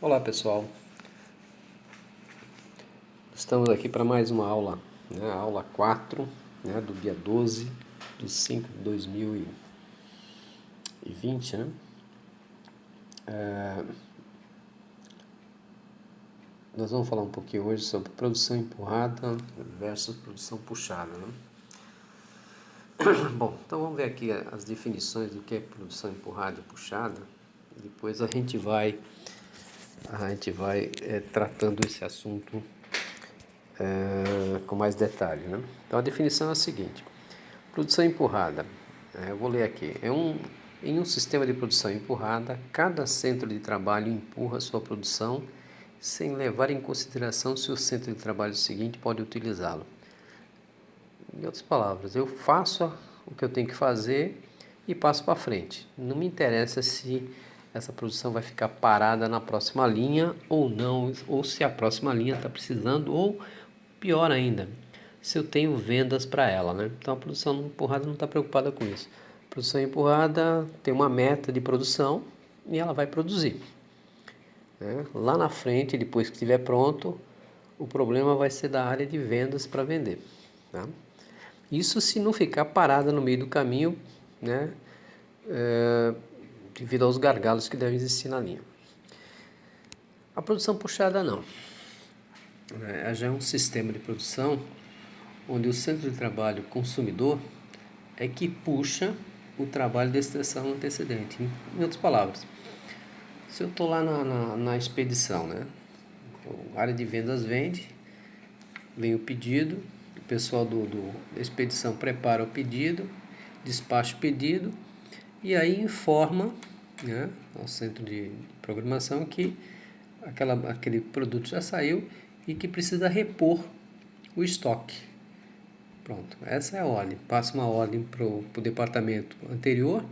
Olá pessoal, estamos aqui para mais uma aula, né? Aula 4, né? Do dia 12/5/2020, né? Nós vamos falar um pouquinho hoje sobre produção empurrada versus produção puxada, né? Bom, então vamos ver aqui as definições do que é produção empurrada e puxada, e depois a gente vai tratando esse assunto com mais detalhe, né? Então a definição é a seguinte: produção empurrada, eu vou ler aqui, em um sistema de produção empurrada, cada centro de trabalho empurra sua produção sem levar em consideração se o centro de trabalho seguinte pode utilizá-lo. Em outras palavras, eu faço o que eu tenho que fazer e passo para frente. Não me interessa se essa produção vai ficar parada na próxima linha ou não, ou se a próxima linha está precisando, ou pior ainda, se eu tenho vendas para ela, né? Então a produção empurrada não está preocupada com isso. A produção empurrada tem uma meta de produção e ela vai produzir, né? Lá na frente, depois que estiver pronto, o problema vai ser da área de vendas para vender, tá? Isso se não ficar parada no meio do caminho, né? Devido aos gargalos que devem existir na linha. A produção puxada não. Já é um sistema de produção onde o centro de trabalho consumidor é que puxa o trabalho de extração antecedente. Em outras palavras, se eu estou lá na expedição, né? A área de vendas vende, vem o pedido, o pessoal da expedição prepara o pedido, despacha o pedido e aí informa, né, ao centro de programação que aquele produto já saiu e que precisa repor o estoque. Pronto, essa é a ordem. Passa uma ordem para o departamento anterior.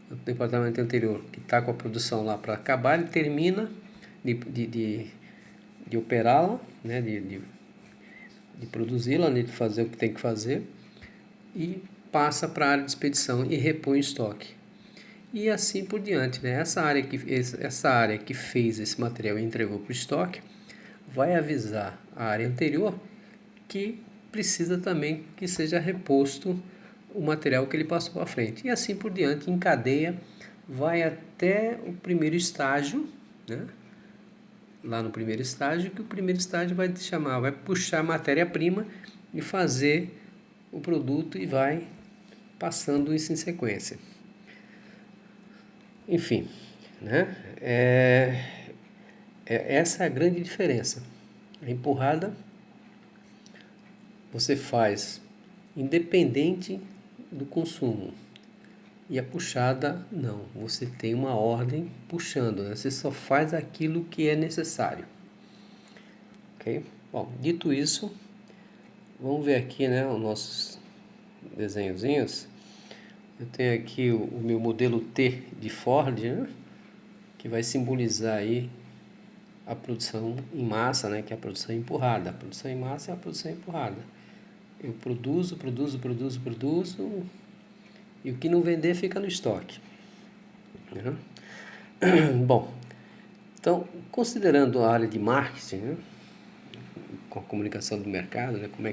O departamento anterior que está com a produção lá para acabar, ele termina de operá-la, né, de produzi-la, de fazer o que tem que fazer e passa para a área de expedição e repõe o estoque. E assim por diante, né? Essa área que fez esse material e entregou para o estoque vai avisar a área anterior que precisa também que seja reposto o material que ele passou para frente. E assim por diante, em cadeia, vai até o primeiro estágio, né? Lá no primeiro estágio, que o primeiro estágio vai puxar a matéria-prima e fazer o produto e vai passando isso em sequência. Enfim, né? Essa é a grande diferença. A empurrada você faz independente do consumo. E a puxada, não. Você tem uma ordem puxando, né? Você só faz aquilo que é necessário. Ok? Bom, dito isso, vamos ver aqui, né, os nossos desenhozinhos. Eu tenho aqui o meu modelo T de Ford, né, que vai simbolizar aí a produção em massa, né, que é a produção empurrada. A produção em massa é a produção empurrada. Eu produzo, e o que não vender fica no estoque. Uhum. Bom, então, considerando a área de marketing, né, com a comunicação do mercado, né, como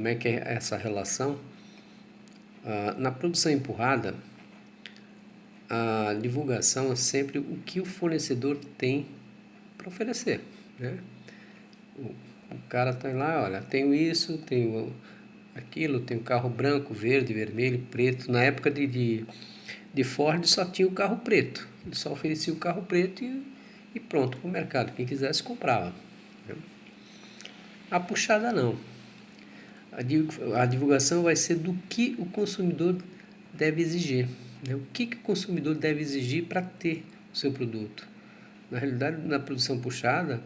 é que é essa relação? Na produção empurrada, a divulgação é sempre o que o fornecedor tem para oferecer, né? O cara está lá, olha, tenho isso, tenho aquilo, tenho carro branco, verde, vermelho, preto. Na época de Ford só tinha o carro preto. Ele só oferecia o carro preto e pronto para o mercado. Quem quisesse comprava. A puxada não. A divulgação vai ser do que o consumidor deve exigir. Né? O que o consumidor deve exigir para ter o seu produto. Na realidade, na produção puxada,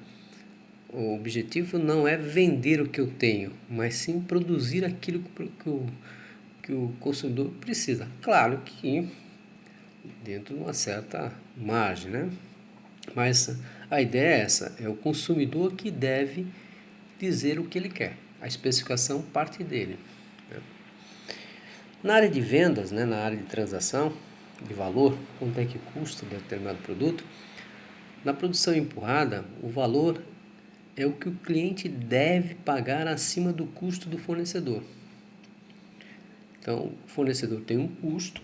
o objetivo não é vender o que eu tenho, mas sim produzir aquilo que o consumidor precisa. Claro que dentro de uma certa margem, né? Mas a ideia é essa, é o consumidor que deve dizer o que ele quer. A especificação parte dele. Né? Na área de vendas, né, na área de transação, de valor, quanto é que custa um determinado produto, Na produção empurrada, o valor é o que o cliente deve pagar acima do custo do fornecedor. Então, o fornecedor tem um custo,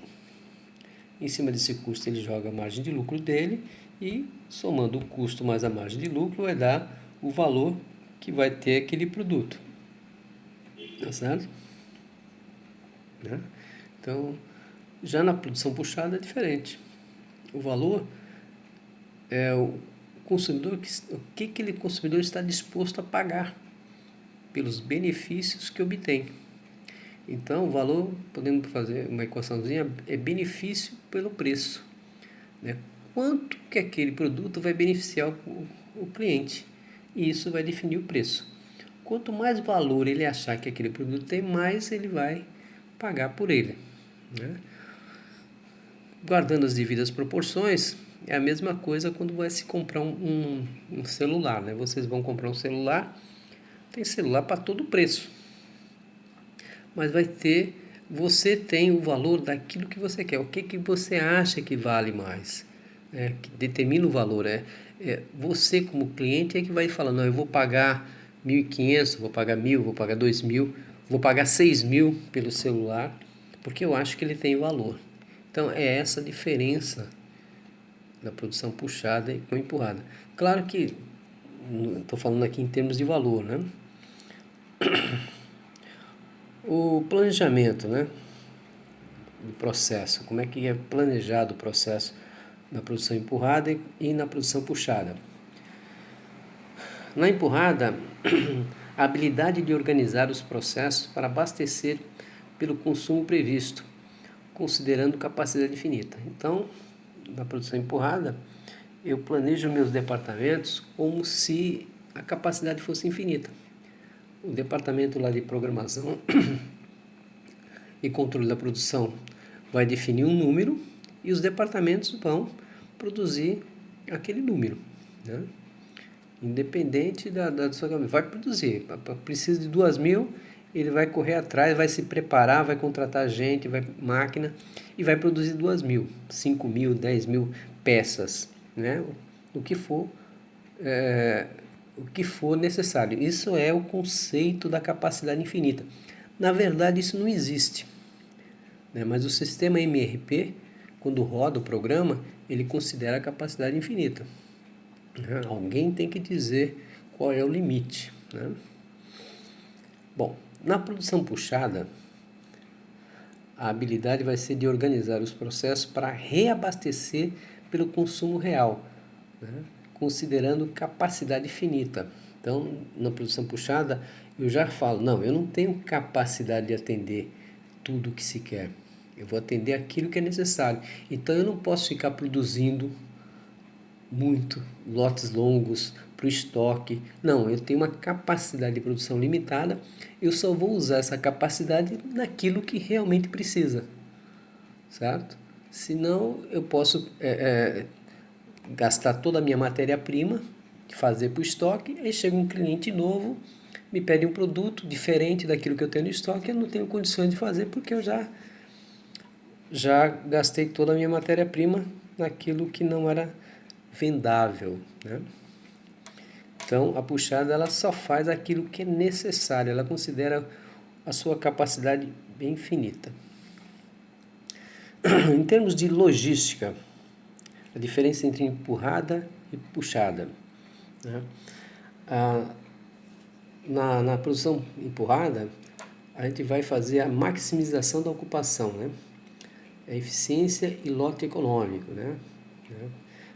em cima desse custo ele joga a margem de lucro dele e, somando o custo mais a margem de lucro, vai dar o valor que vai ter aquele produto. Tá certo? Né? Então, já na produção puxada é diferente. O valor é o consumidor, o que aquele consumidor está disposto a pagar pelos benefícios que obtém. Então, o valor, podemos fazer uma equaçãozinha, é benefício pelo preço. Né? Quanto que aquele produto vai beneficiar o cliente? E isso vai definir o preço. Quanto mais valor ele achar que aquele produto tem, mais ele vai pagar por ele. Né? Guardando as devidas proporções, é a mesma coisa quando vai se comprar um celular. Né? Vocês vão comprar um celular, tem celular para todo preço. Mas você tem o valor daquilo que você quer. O que você acha que vale mais? Que determina o valor. Você como cliente é que vai falar, não, eu vou pagar 1.500, vou pagar 1.000, vou pagar 2.000, vou pagar 6.000 pelo celular, porque eu acho que ele tem valor. Então é essa a diferença da produção puxada e empurrada. Claro que estou falando aqui em termos de valor, né? O planejamento, né, do processo, como é que é planejado o processo na produção empurrada e na produção puxada. Na empurrada, a habilidade de organizar os processos para abastecer pelo consumo previsto, considerando capacidade infinita. Então, na produção empurrada, eu planejo meus departamentos como se a capacidade fosse infinita. O departamento lá de programação e controle da produção vai definir um número e os departamentos vão produzir aquele número, né? Independente da sua cabeça, vai produzir. Precisa de 2.000, ele vai correr atrás, vai se preparar, vai contratar gente, vai máquina e vai produzir 2.000, 5.000, 10.000 peças, né? O que for necessário. Isso é o conceito da capacidade infinita. Na verdade, isso não existe, né? Mas o sistema MRP, quando roda o programa, ele considera a capacidade infinita. Alguém tem que dizer qual é o limite, né? Bom, na produção puxada, a habilidade vai ser de organizar os processos para reabastecer pelo consumo real, né? Considerando capacidade finita. Então, na produção puxada, eu já falo, não, eu não tenho capacidade de atender tudo o que se quer. Eu vou atender aquilo que é necessário. Então, eu não posso ficar produzindo muito, lotes longos para o estoque. Não, eu tenho uma capacidade de produção limitada, eu só vou usar essa capacidade naquilo que realmente precisa, certo? Senão eu posso gastar toda a minha matéria-prima, fazer para o estoque, aí chega um cliente novo, me pede um produto diferente daquilo que eu tenho no estoque, eu não tenho condições de fazer porque eu já gastei toda a minha matéria-prima naquilo que não era vendável, né? Então, a puxada ela só faz aquilo que é necessário, ela considera a sua capacidade bem finita. Em termos de logística, a diferença entre empurrada e puxada, né? Na produção empurrada, a gente vai fazer a maximização da ocupação, né? A eficiência e lote econômico, né?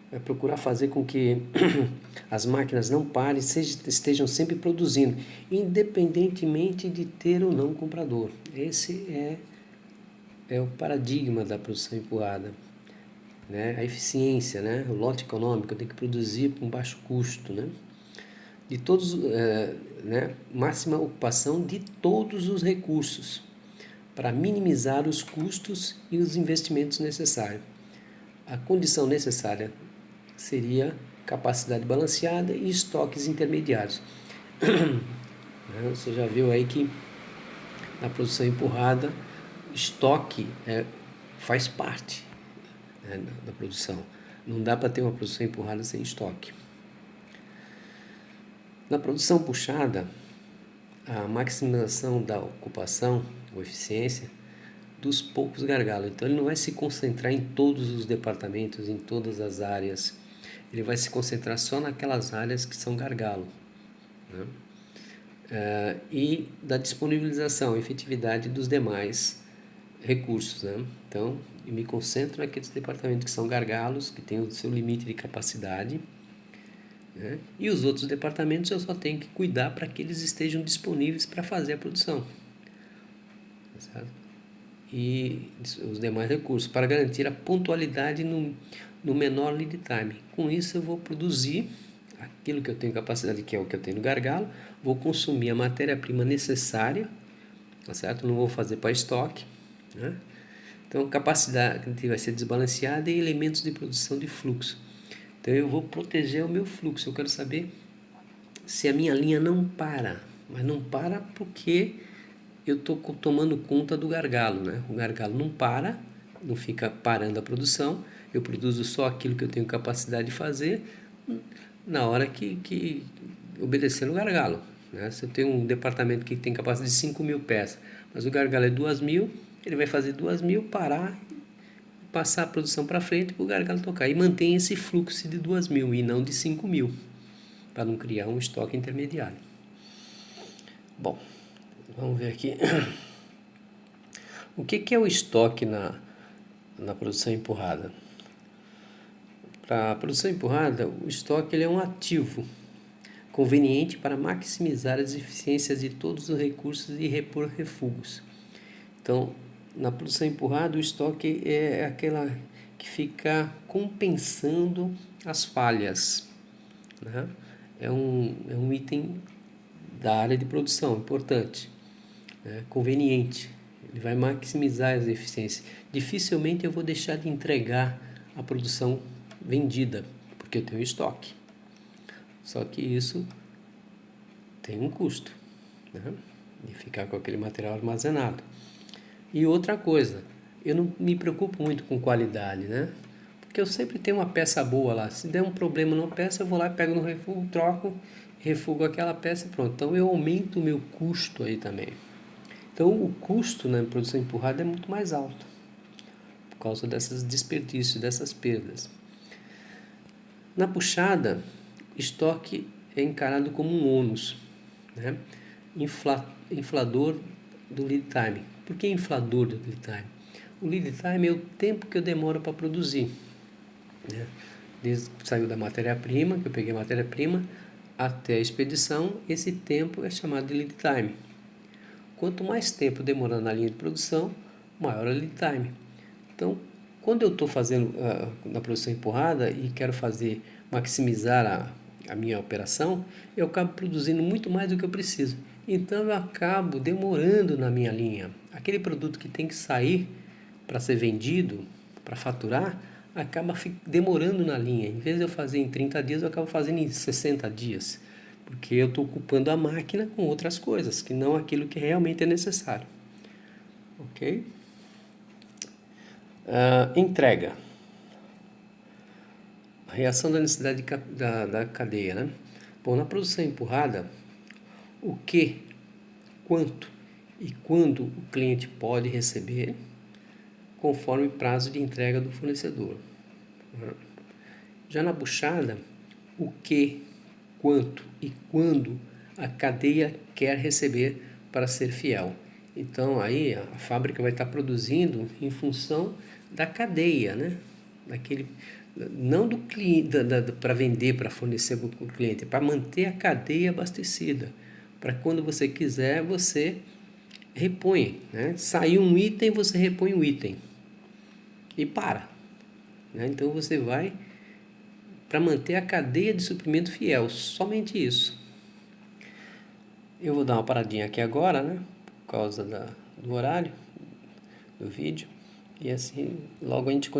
Vai procurar fazer com que as máquinas não parem, estejam sempre produzindo, independentemente de ter ou não comprador. Esse é o paradigma da produção empurrada, né? A eficiência, né? O lote econômico tem que produzir com baixo custo, né? De todos, né? Máxima ocupação de todos os recursos para minimizar os custos e os investimentos necessários. A condição necessária seria capacidade balanceada e estoques intermediários. Você já viu aí que na produção empurrada, estoque faz parte, né, da produção. Não dá para ter uma produção empurrada sem estoque. Na produção puxada, a maximização da ocupação ou eficiência dos poucos gargalos. Então ele não vai se concentrar em todos os departamentos, em todas as áreas. Ele vai se concentrar só naquelas áreas que são gargalo, né? E da disponibilização, efetividade dos demais recursos, né? Então, eu me concentro naqueles departamentos que são gargalos, que têm o seu limite de capacidade, né? E os outros departamentos eu só tenho que cuidar para que eles estejam disponíveis para fazer a produção, certo? E os demais recursos, para garantir a pontualidade no menor lead time. Com isso eu vou produzir aquilo que eu tenho capacidade, que é o que eu tenho no gargalo, vou consumir a matéria-prima necessária, tá certo? Não vou fazer para estoque, né? Então, capacidade vai ser desbalanceada e elementos de produção de fluxo. Então, eu vou proteger o meu fluxo. Eu quero saber se a minha linha não para, mas não para porque eu estou tomando conta do gargalo, né? O gargalo não para, não fica parando a produção, eu produzo só aquilo que eu tenho capacidade de fazer na hora que obedecer no gargalo, né? Se eu tenho um departamento que tem capacidade de 5.000 peças, mas o gargalo é 2.000, ele vai fazer 2.000, parar, passar a produção para frente para o gargalo tocar. E mantém esse fluxo de 2.000 e não de 5.000, para não criar um estoque intermediário. Bom, vamos ver aqui. O que é o estoque na produção empurrada? Para a produção empurrada, o estoque ele é um ativo conveniente para maximizar as eficiências de todos os recursos e repor refugos. Então, na produção empurrada, o estoque é aquela que fica compensando as falhas, né? É um item da área de produção importante, né? Conveniente. Ele vai maximizar as eficiências. Dificilmente eu vou deixar de entregar a produção vendida, porque eu tenho estoque. Só que isso tem um custo, né? De ficar com aquele material armazenado. E outra coisa, eu não me preocupo muito com qualidade, né? Porque eu sempre tenho uma peça boa lá. Se der um problema numa peça, eu vou lá, pego no refugo, troco, refugo aquela peça e pronto. Então eu aumento o meu custo aí também. Então o custo na produção empurrada é muito mais alto, por causa desses desperdícios, dessas perdas. Na puxada, estoque é encarado como um ônus, né? Inflador do lead time. Por que inflador do lead time? O lead time é o tempo que eu demoro para produzir, né? Desde que saiu da matéria-prima, que eu peguei a matéria-prima, até a expedição, esse tempo é chamado de lead time. Quanto mais tempo demorar na linha de produção, maior é o lead time. Então, quando eu estou fazendo na produção empurrada e quero maximizar a minha operação, eu acabo produzindo muito mais do que eu preciso. Então eu acabo demorando na minha linha. Aquele produto que tem que sair para ser vendido, para faturar, acaba demorando na linha. Em vez de eu fazer em 30 dias, eu acabo fazendo em 60 dias. Porque eu estou ocupando a máquina com outras coisas, que não aquilo que realmente é necessário. Ok? Entrega. A reação da necessidade da cadeia, né? Bom, na produção empurrada, o que, quanto e quando o cliente pode receber, conforme o prazo de entrega do fornecedor. Já na puxada, o que, quanto e quando a cadeia quer receber para ser fiel. Então aí a fábrica vai estar produzindo em função da cadeia, né? Não do cliente para vender, para fornecer para o cliente, é para manter a cadeia abastecida, para quando você quiser você repõe, né? Saiu um item, você repõe um item e para, né? Então você vai para manter a cadeia de suprimento fiel, somente isso. Eu vou dar uma paradinha aqui agora, né? Por causa do horário do vídeo, e assim logo a gente continua.